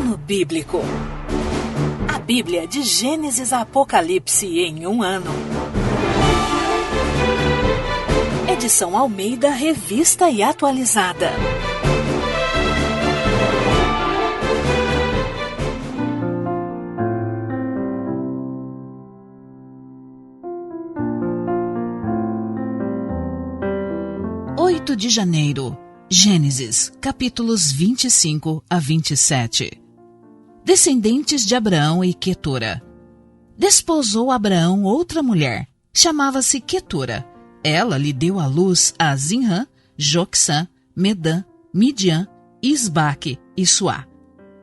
Ano Bíblico. A Bíblia de Gênesis a Apocalipse em um ano. Edição Almeida, revista e atualizada. De janeiro, Gênesis, capítulos 25 a 27. Descendentes de Abraão e Quetura. Desposou Abraão outra mulher, chamava-se Quetura. Ela lhe deu à luz a Zinrã, Jocsã, Medã, Midian, Isbaque e Suá.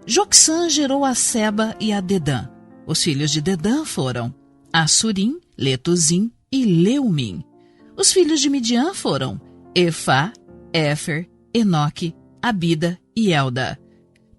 Jocsã gerou a Seba e a Dedã. Os filhos de Dedã foram Assurim, Letuzim e Leumim. Os filhos de Midian foram Efá, Éfer, Enoque, Abida e Elda.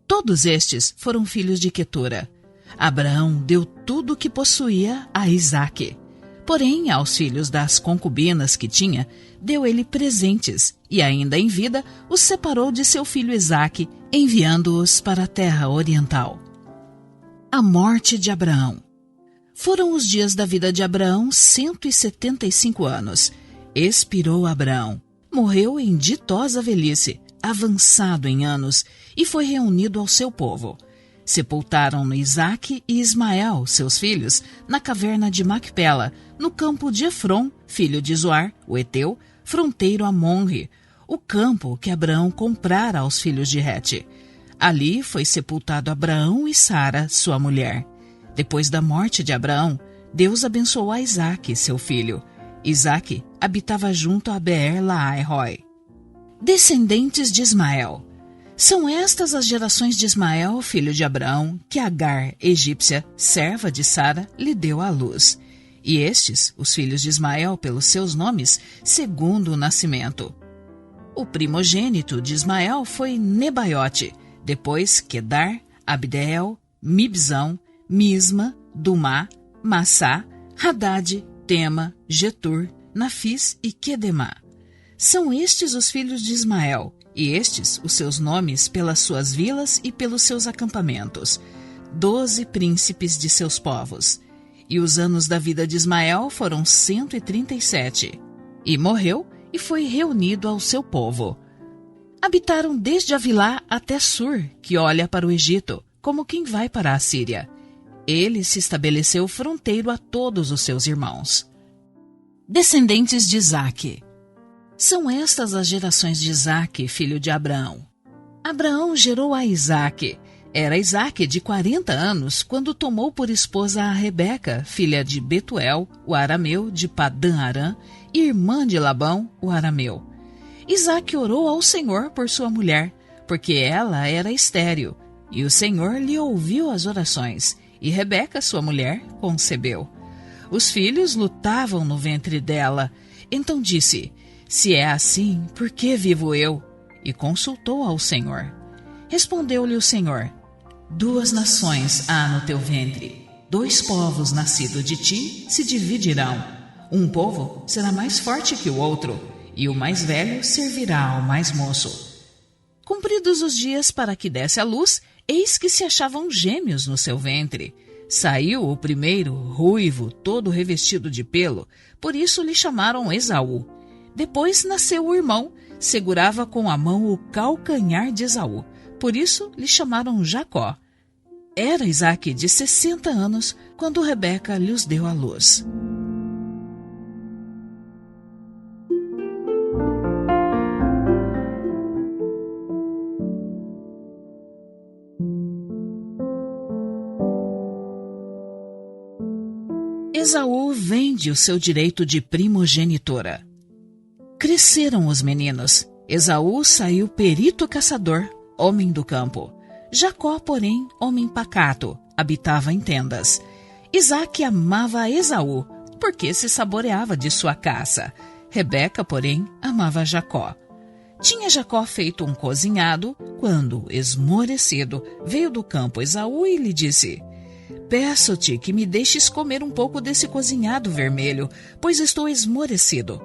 Todos estes foram filhos de Quetura. Abraão deu tudo o que possuía a Isaque. Porém, aos filhos das concubinas que tinha, deu ele presentes, e ainda em vida os separou de seu filho Isaque, enviando-os para a terra oriental. A morte de Abraão. Foram os dias da vida de Abraão 175 anos. Expirou Abraão. Morreu em ditosa velhice, avançado em anos, e foi reunido ao seu povo. Sepultaram-no Isaque e Ismael, seus filhos, na caverna de Macpela, no campo de Efron, filho de Zoar, o Eteu, fronteiro a Monre, o campo que Abraão comprara aos filhos de Hete. Ali foi sepultado Abraão e Sara, sua mulher. Depois da morte de Abraão, Deus abençoou a Isaque, seu filho. Isaque habitava junto a Beer-Lahai-Roi. Descendentes de Ismael. São estas as gerações de Ismael, filho de Abraão, que Agar, egípcia, serva de Sara, lhe deu à luz. E estes, os filhos de Ismael, pelos seus nomes, segundo o nascimento. O primogênito de Ismael foi Nebaiote, depois Quedar, Abdeel, Mibzão, Misma, Dumá, Massá, Hadade, Tema, Getur, Nafis e Quedemá. São estes os filhos de Ismael, e estes os seus nomes pelas suas vilas e pelos seus acampamentos, 12 príncipes de seus povos. E os anos da vida de Ismael foram 137. E morreu e foi reunido ao seu povo. Habitaram desde Avilá até Sur, que olha para o Egito, como quem vai para a Síria. Ele se estabeleceu fronteiro a todos os seus irmãos. Descendentes de Isaque. São estas as gerações de Isaque, filho de Abraão. Abraão gerou a Isaque. Era Isaque de 40 anos quando tomou por esposa a Rebeca, filha de Betuel, o arameu, de Padã-Arã, irmã de Labão, o arameu. Isaque orou ao Senhor por sua mulher, porque ela era estéril, e o Senhor lhe ouviu as orações. E Rebeca, sua mulher, concebeu. Os filhos lutavam no ventre dela. Então disse, se é assim, por que vivo eu? E consultou ao Senhor. Respondeu-lhe o Senhor, 2 nações há no teu ventre, 2 povos nascidos de ti se dividirão. Um povo será mais forte que o outro, e o mais velho servirá ao mais moço. Cumpridos os dias para que desse à luz, eis que se achavam gêmeos no seu ventre. Saiu o primeiro, ruivo, todo revestido de pelo, por isso lhe chamaram Esaú. Depois nasceu o irmão, segurava com a mão o calcanhar de Esaú, por isso lhe chamaram Jacó. Era Isaque de 60 anos quando Rebeca lhes deu à luz. Esaú vende o seu direito de primogenitura. Cresceram os meninos. Esaú saiu perito caçador, homem do campo. Jacó, porém, homem pacato, habitava em tendas. Isaque amava a Esaú, porque se saboreava de sua caça. Rebeca, porém, amava Jacó. Tinha Jacó feito um cozinhado, quando, esmorecido, veio do campo Esaú e lhe disse, peço-te que me deixes comer um pouco desse cozinhado vermelho, pois estou esmorecido.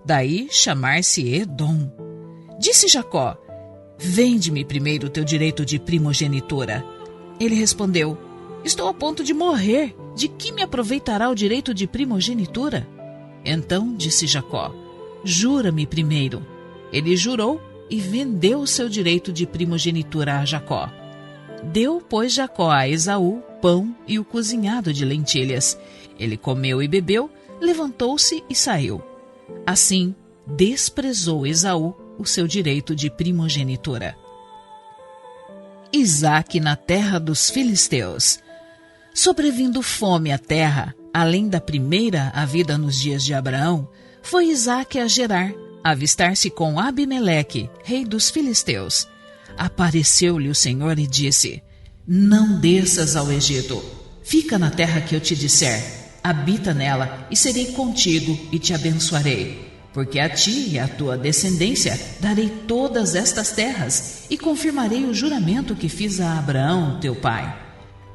Daí chamar-se Edom. Disse Jacó, vende-me primeiro o teu direito de primogenitura. Ele respondeu: estou a ponto de morrer. De que me aproveitará o direito de primogenitura? Então disse Jacó: jura-me primeiro. Ele jurou e vendeu o seu direito de primogenitura a Jacó. Deu, pois, Jacó a Esaú pão e o cozinhado de lentilhas. Ele comeu e bebeu, levantou-se e saiu. Assim, desprezou Esaú o seu direito de primogenitura. Isaque na terra dos filisteus. Sobrevindo fome à terra, além da primeira havida nos dias de Abraão, foi Isaque a Gerar, avistar-se com Abimeleque, rei dos filisteus. Apareceu-lhe o Senhor e disse: não desças ao Egito. Fica na terra que eu te disser. Habita nela, e serei contigo e te abençoarei. Porque a ti e à tua descendência darei todas estas terras, e confirmarei o juramento que fiz a Abraão, teu pai.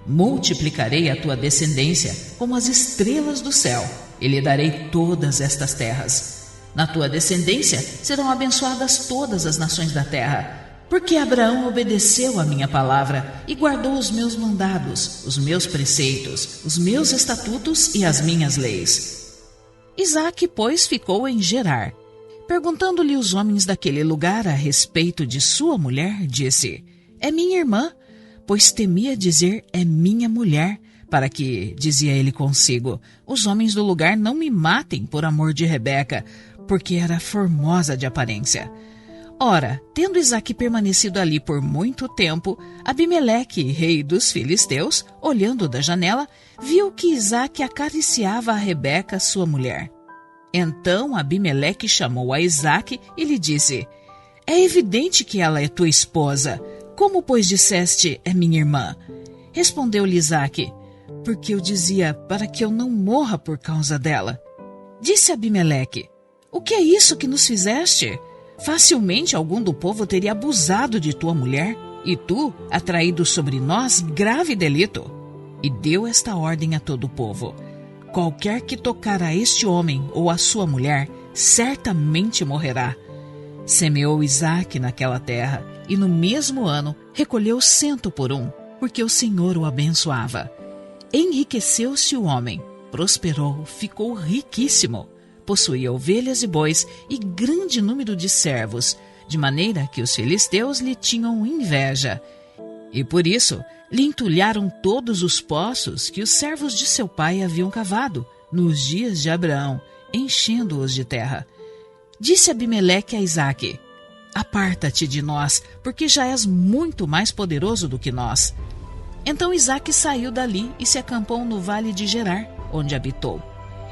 Multiplicarei a tua descendência como as estrelas do céu, e lhe darei todas estas terras. Na tua descendência serão abençoadas todas as nações da terra, porque Abraão obedeceu a minha palavra e guardou os meus mandados, os meus preceitos, os meus estatutos e as minhas leis. Isaque, pois, ficou em Gerar. Perguntando-lhe os homens daquele lugar a respeito de sua mulher, disse: é minha irmã, pois temia dizer é minha mulher, para que, dizia ele consigo, os homens do lugar não me matem por amor de Rebeca, porque era formosa de aparência. Ora, tendo Isaque permanecido ali por muito tempo, Abimeleque, rei dos filisteus, olhando da janela, viu que Isaque acariciava a Rebeca, sua mulher. Então Abimeleque chamou a Isaque e lhe disse: é evidente que ela é tua esposa. Como, pois, disseste, é minha irmã? Respondeu-lhe Isaque: porque eu dizia para que eu não morra por causa dela. Disse Abimeleque: o que é isso que nos fizeste? Facilmente algum do povo teria abusado de tua mulher, e tu, atraído sobre nós, grave delito. E deu esta ordem a todo o povo: qualquer que tocar a este homem ou a sua mulher, certamente morrerá. Semeou Isaque naquela terra, e no mesmo ano recolheu 100 por 1, porque o Senhor o abençoava. Enriqueceu-se o homem, prosperou, ficou riquíssimo. Possuía ovelhas e bois e grande número de servos, de maneira que os filisteus lhe tinham inveja. E por isso lhe entulharam todos os poços que os servos de seu pai haviam cavado nos dias de Abraão, enchendo-os de terra. Disse Abimeleque a Isaque: aparta-te de nós, porque já és muito mais poderoso do que nós. Então Isaque saiu dali e se acampou no vale de Gerar, onde habitou.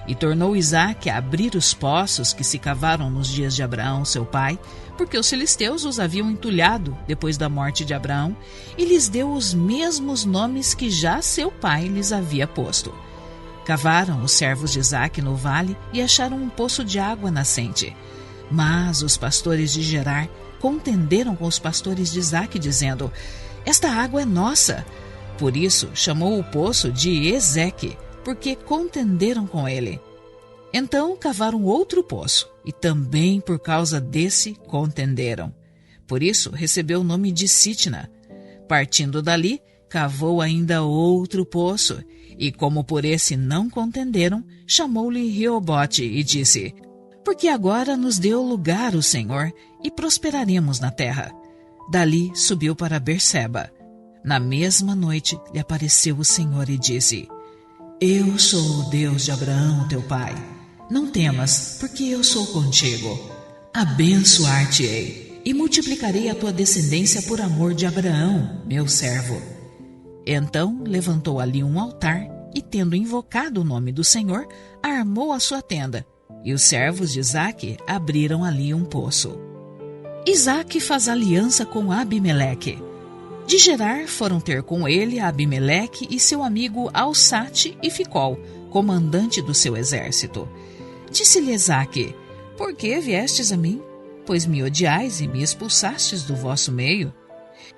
E tornou Isaque a abrir os poços que se cavaram nos dias de Abraão, seu pai, porque os filisteus os haviam entulhado depois da morte de Abraão, e lhes deu os mesmos nomes que já seu pai lhes havia posto. Cavaram os servos de Isaque no vale e acharam um poço de água nascente. Mas os pastores de Gerar contenderam com os pastores de Isaque, dizendo: esta água é nossa. Por isso chamou o poço de Ezeque, porque contenderam com ele. Então cavaram outro poço, e também por causa desse contenderam. Por isso recebeu o nome de Sitna. Partindo dali, cavou ainda outro poço, e como por esse não contenderam, chamou-lhe Reobote e disse: porque agora nos deu lugar o Senhor, e prosperaremos na terra. Dali subiu para Berseba. Na mesma noite lhe apareceu o Senhor e disse: eu sou o Deus de Abraão, teu pai. Não temas, porque eu sou contigo. Abençoar-te-ei, e multiplicarei a tua descendência por amor de Abraão, meu servo. Então levantou ali um altar, e tendo invocado o nome do Senhor, armou a sua tenda, e os servos de Isaque abriram ali um poço. Isaque faz aliança com Abimeleque. De Gerar foram ter com ele Abimeleque e seu amigo Alsate e Ficol, comandante do seu exército. Disse-lhe Isaque: por que viestes a mim? Pois me odiais e me expulsastes do vosso meio.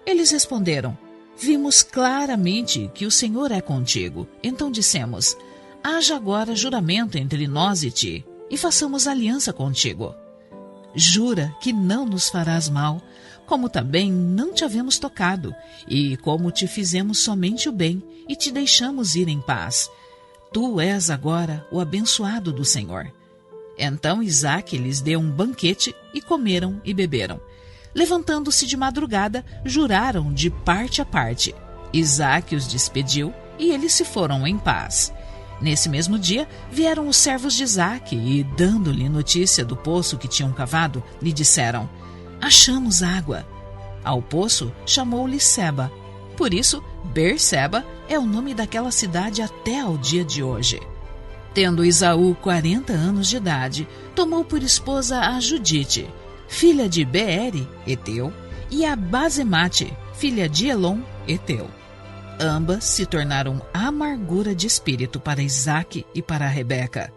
Eles responderam: vimos claramente que o Senhor é contigo. Então dissemos: haja agora juramento entre nós e ti, e façamos aliança contigo. Jura que não nos farás mal, como também não te havemos tocado, e como te fizemos somente o bem, e te deixamos ir em paz. Tu és agora o abençoado do Senhor. Então Isaque lhes deu um banquete, e comeram e beberam. Levantando-se de madrugada, juraram de parte a parte. Isaque os despediu, e eles se foram em paz. Nesse mesmo dia, vieram os servos de Isaque, e, dando-lhe notícia do poço que tinham cavado, lhe disseram: achamos água. Ao poço chamou-lhe Seba. Por isso, Berseba é o nome daquela cidade até ao dia de hoje. Tendo Esaú 40 anos de idade, tomou por esposa a Judite, filha de Beere, Eteu, e a Basemate, filha de Elon, Eteu. Ambas se tornaram amargura de espírito para Isaque e para Rebeca.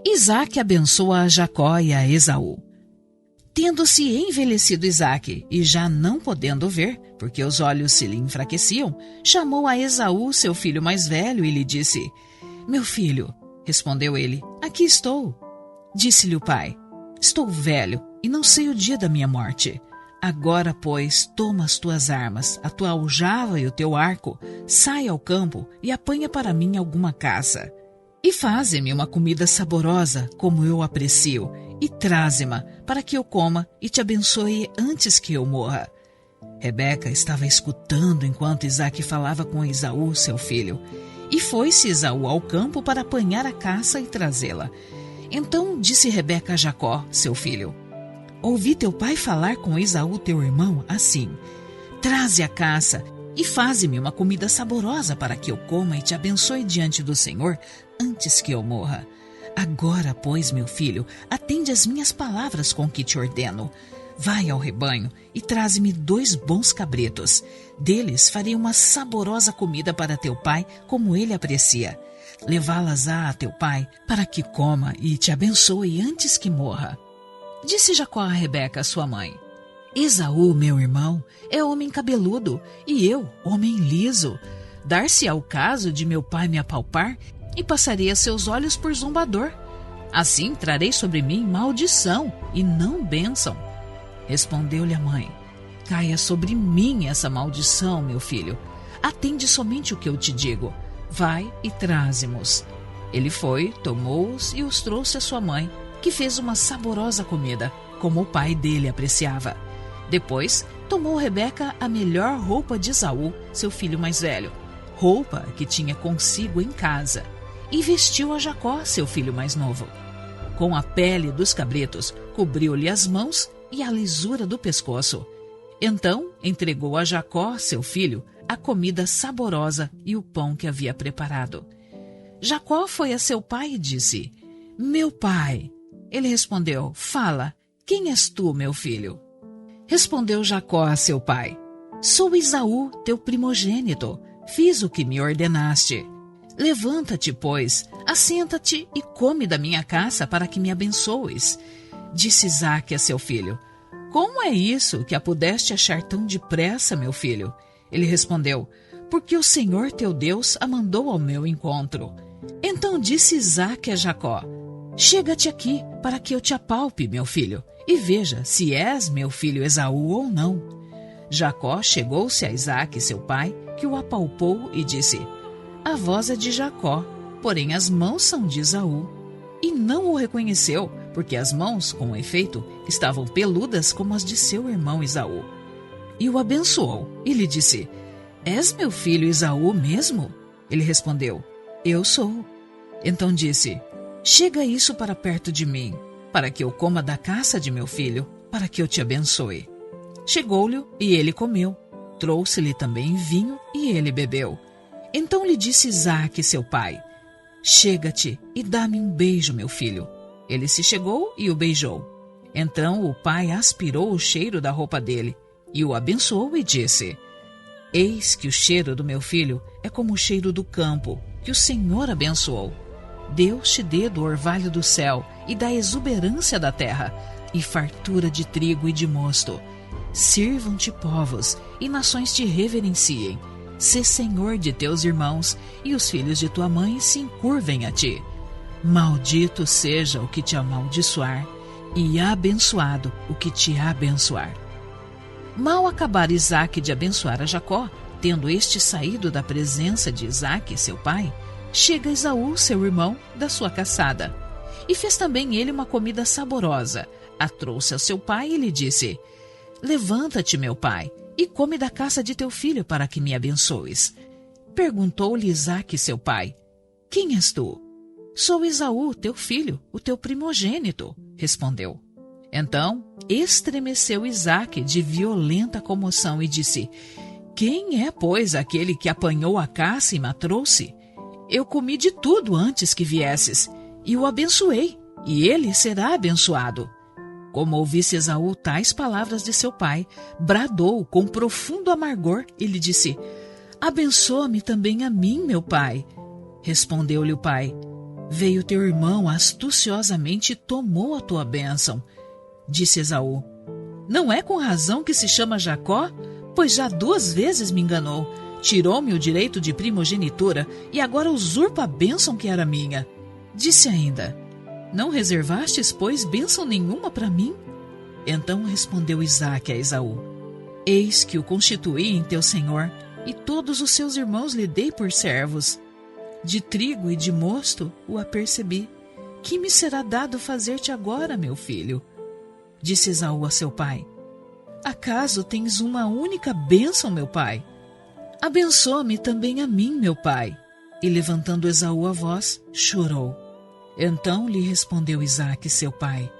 Isaque abençoa a Jacó e a Esaú. Tendo-se envelhecido Isaque, e já não podendo ver, porque os olhos se lhe enfraqueciam, chamou a Esaú, seu filho mais velho, e lhe disse: meu filho. Respondeu ele: aqui estou. Disse-lhe o pai: estou velho, e não sei o dia da minha morte. Agora, pois, toma as tuas armas, a tua aljava e o teu arco, sai ao campo e apanha para mim alguma caça. E faze-me uma comida saborosa, como eu aprecio, e traze-ma, para que eu coma e te abençoe antes que eu morra. Rebeca estava escutando enquanto Isaque falava com Esaú, seu filho. E foi-se Esaú ao campo para apanhar a caça e trazê-la. Então disse Rebeca a Jacó, seu filho: ouvi teu pai falar com Esaú, teu irmão, assim: traze a caça e faze-me uma comida saborosa para que eu coma e te abençoe diante do Senhor antes que eu morra. Agora, pois, meu filho, atende às minhas palavras com que te ordeno. Vai ao rebanho e traze-me 2 bons cabritos. Deles farei uma saborosa comida para teu pai, como ele aprecia. Levá-las-á a teu pai, para que coma e te abençoe antes que morra. Disse Jacó a Rebeca, sua mãe: Esaú, meu irmão, é homem cabeludo, e eu, homem liso. Dar-se-á o caso de meu pai me apalpar, e passarei a seus olhos por zombador. Assim trarei sobre mim maldição, e não bênção. Respondeu-lhe a mãe: caia sobre mim essa maldição, meu filho. Atende somente o que eu te digo. Vai e traze-mos. Ele foi, tomou-os e os trouxe à sua mãe, que fez uma saborosa comida, como o pai dele apreciava. Depois, tomou Rebeca a melhor roupa de Esaú, seu filho mais velho, roupa que tinha consigo em casa, e vestiu a Jacó, seu filho mais novo. Com a pele dos cabritos, cobriu-lhe as mãos e a lisura do pescoço. Então, entregou a Jacó, seu filho, a comida saborosa e o pão que havia preparado. Jacó foi a seu pai e disse: meu pai. Ele respondeu: fala, quem és tu, meu filho? Respondeu Jacó a seu pai: sou Esaú, teu primogênito. Fiz o que me ordenaste. Levanta-te, pois, assenta-te e come da minha caça para que me abençoes. Disse Isaque a seu filho: como é isso que a pudeste achar tão depressa, meu filho? Ele respondeu: porque o Senhor teu Deus a mandou ao meu encontro. Então disse Isaque a Jacó: chega-te aqui para que eu te apalpe, meu filho, e veja se és meu filho Esaú ou não. Jacó chegou-se a Isaque, seu pai, que o apalpou e disse: a voz é de Jacó, porém as mãos são de Esaú. E não o reconheceu, porque as mãos, com efeito, estavam peludas como as de seu irmão Esaú. E o abençoou, e lhe disse: és meu filho Esaú mesmo? Ele respondeu: eu sou. Então disse: chega isso para perto de mim, para que eu coma da caça de meu filho, para que eu te abençoe. Chegou-lhe, e ele comeu. Trouxe-lhe também vinho, e ele bebeu. Então lhe disse Isaque, seu pai: chega-te e dá-me um beijo, meu filho. Ele se chegou e o beijou. Então o pai aspirou o cheiro da roupa dele, e o abençoou e disse: eis que o cheiro do meu filho é como o cheiro do campo, que o Senhor abençoou. Deus te dê do orvalho do céu e da exuberância da terra, e fartura de trigo e de mosto. Sirvam-te povos, e nações te reverenciem. sê senhor de teus irmãos, e os filhos de tua mãe se encurvem a ti. Maldito seja o que te amaldiçoar, e abençoado o que te abençoar. Mal acabara Isaque de abençoar a Jacó, tendo este saído da presença de Isaque, seu pai, chega Esaú, seu irmão, da sua caçada. E fez também ele uma comida saborosa. A trouxe ao seu pai e lhe disse: Levanta-te, meu pai, e come da caça de teu filho, para que me abençoes. Perguntou-lhe Isaque, seu pai: Quem és tu? Sou Esaú, teu filho, o teu primogênito, respondeu. Então estremeceu Isaque de violenta comoção e disse: Quem é, pois, aquele que apanhou a caça e me trouxe? Eu comi de tudo antes que viesses, e o abençoei, e ele será abençoado. Como ouvisse Esaú tais palavras de seu pai, bradou com profundo amargor e lhe disse: Abençoa-me também a mim, meu pai. Respondeu-lhe o pai: Veio teu irmão astuciosamente e tomou a tua bênção. Disse Esaú: Não é com razão que se chama Jacó? Pois já 2 vezes me enganou. Tirou-me o direito de primogenitura e agora usurpa a bênção que era minha. Disse ainda: Não reservastes, pois, bênção nenhuma para mim? Então respondeu Isaque a Esaú: Eis que o constituí em teu senhor, e todos os seus irmãos lhe dei por servos. De trigo e de mosto o apercebi. Que me será dado fazer-te agora, meu filho? Disse Esaú a seu pai: Acaso tens uma única bênção, meu pai? Abençoa-me também a mim, meu pai. E levantando Esaú a voz, chorou. Então lhe respondeu Isaque, seu pai: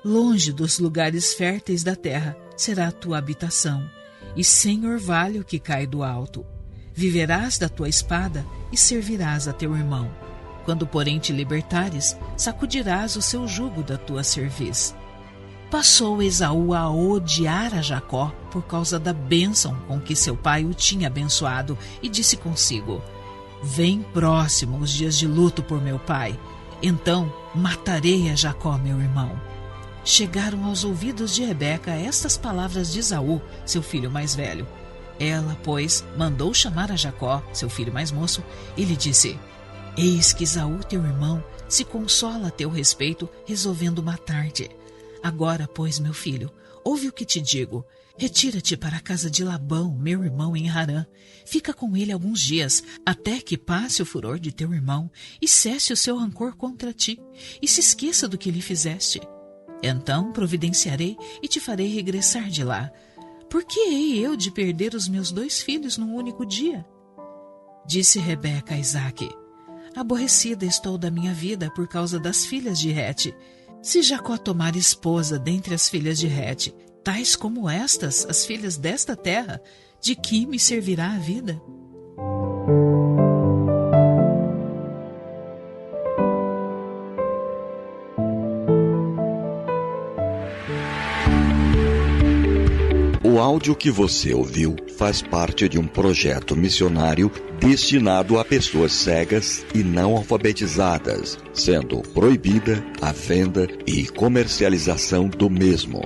Longe dos lugares férteis da terra será a tua habitação, e sem orvalho que cai do alto. Viverás da tua espada e servirás a teu irmão. Quando, porém, te libertares, sacudirás o seu jugo da tua cerviz. Passou Esaú a odiar a Jacó por causa da bênção com que seu pai o tinha abençoado, e disse consigo: Vem próximo os dias de luto por meu pai. Então matarei a Jacó, meu irmão. Chegaram aos ouvidos de Rebeca estas palavras de Esaú, seu filho mais velho. Ela, pois, mandou chamar a Jacó, seu filho mais moço, e lhe disse: Eis que Esaú, teu irmão, se consola a teu respeito, resolvendo matar-te. Agora, pois, meu filho, ouve o que te digo. Retira-te para a casa de Labão, meu irmão, em Harã. Fica com ele alguns dias, até que passe o furor de teu irmão e cesse o seu rancor contra ti, e se esqueça do que lhe fizeste. Então providenciarei e te farei regressar de lá. Por que hei eu de perder os meus 2 filhos num único dia? Disse Rebeca a Isaque: Aborrecida estou da minha vida por causa das filhas de Hete. Se Jacó tomar esposa dentre as filhas de Hete, tais como estas, as filhas desta terra, de que me servirá a vida? O áudio que você ouviu faz parte de um projeto missionário destinado a pessoas cegas e não alfabetizadas, sendo proibida a venda e comercialização do mesmo.